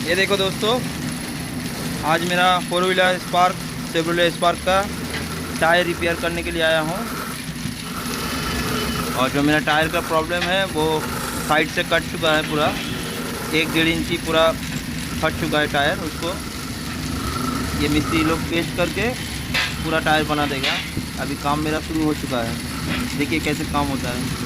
ये देखो दोस्तों, आज मेरा 4 व्हीलर स्पार्क टिबुलेस स्पार्क का टायर रिपेयर करने के लिए आया हूँ। और जो मेरा टायर का प्रॉब्लम है वो साइड से कट चुका है, पूरा 1-1.5 इंची पूरा फट चुका है टायर। उसको ये मिस्त्री लोग पेस्ट करके पूरा टायर बना देगा। अभी काम मेरा शुरू हो चुका है, देखिए कैसे काम होता है।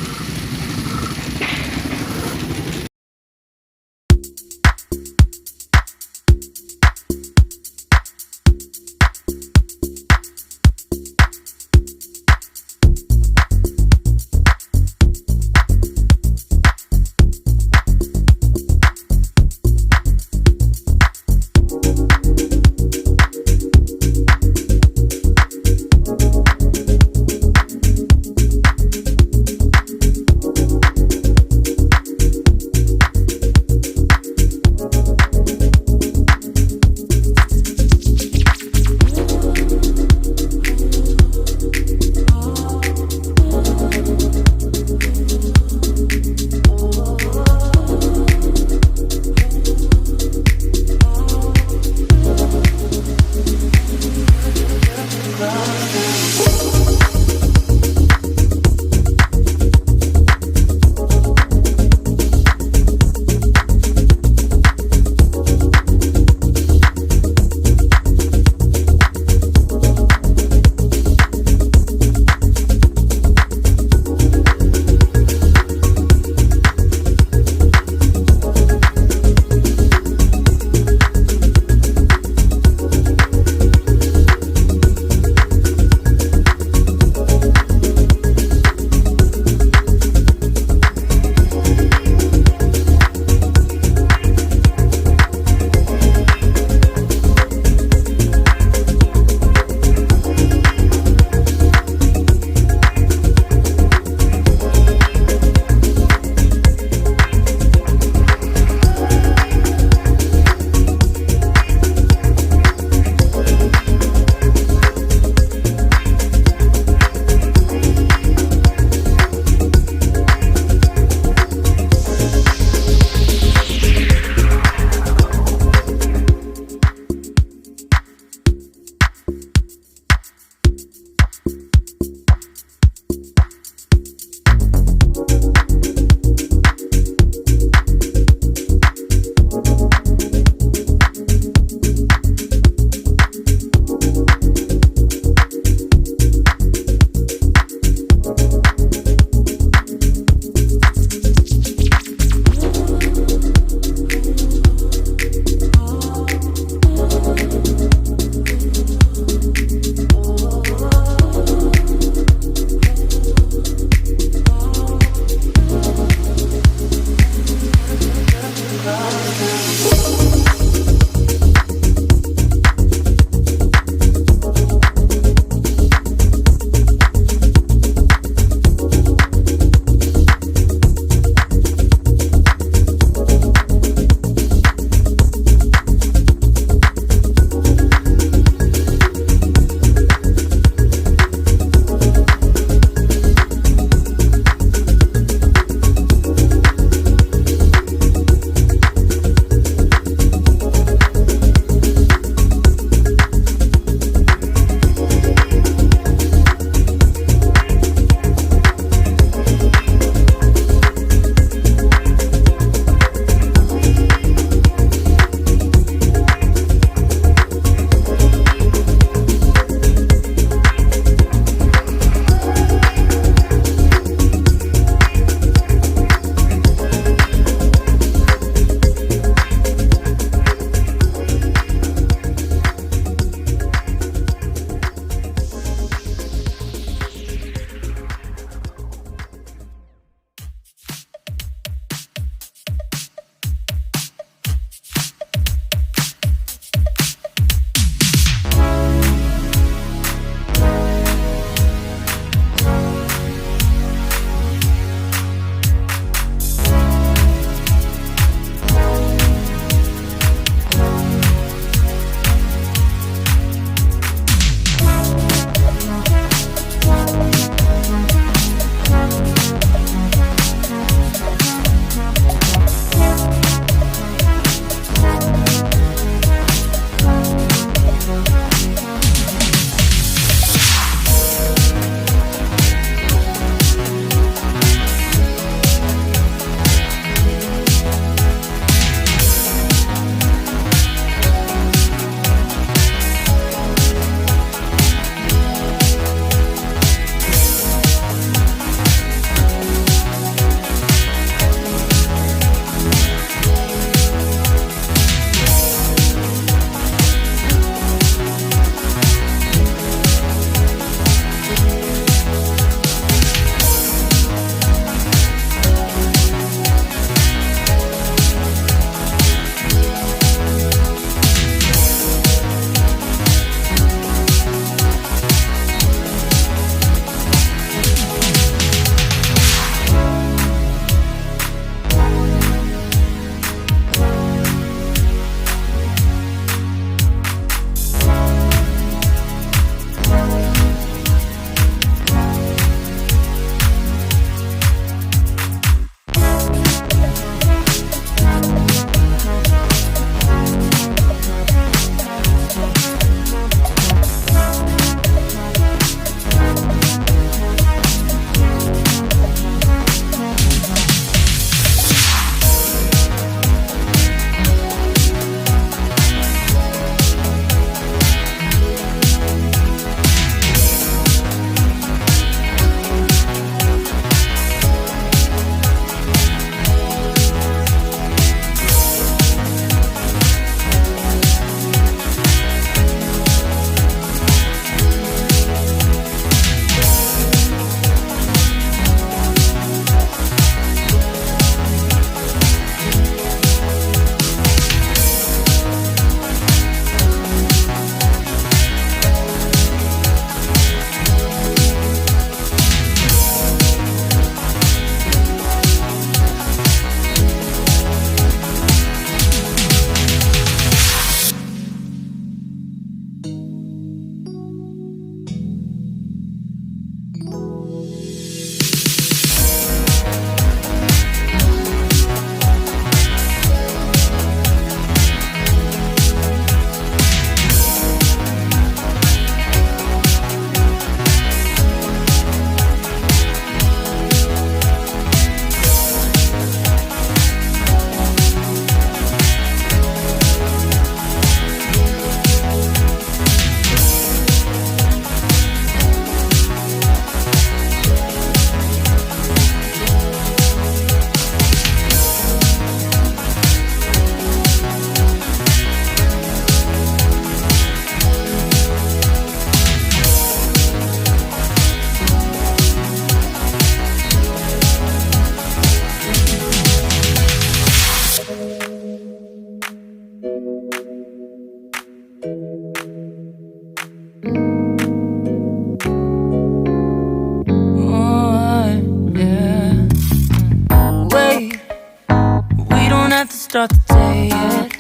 start the day yet.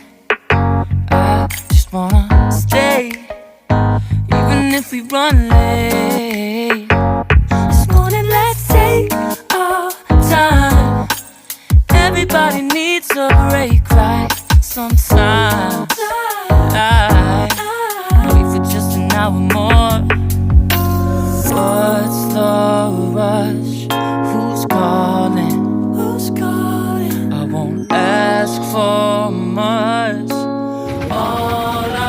I just wanna stay, even if we run late. This morning, let's take our time. Everybody needs a break, right? Sometimes I wait for just an hour more. What's the rush? Who's calling? Who's calling? I won't ask for much. All I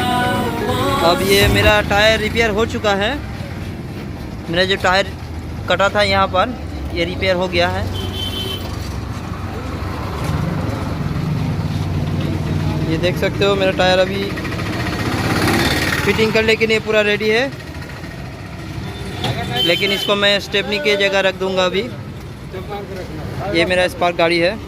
want. अब ये मेरा tyre repair हो चुका है। मेरा जो tyre कटा था यहाँ पर, ये रिपेयर हो गया है। ये देख सकते हो मेरा टायर अभी फिटिंग करने के लिए पूरा रेडी है, लेकिन इसको मैं स्टेपनी की जगह रख दूंगा अभी। ये मेरा स्पार्क गाड़ी है।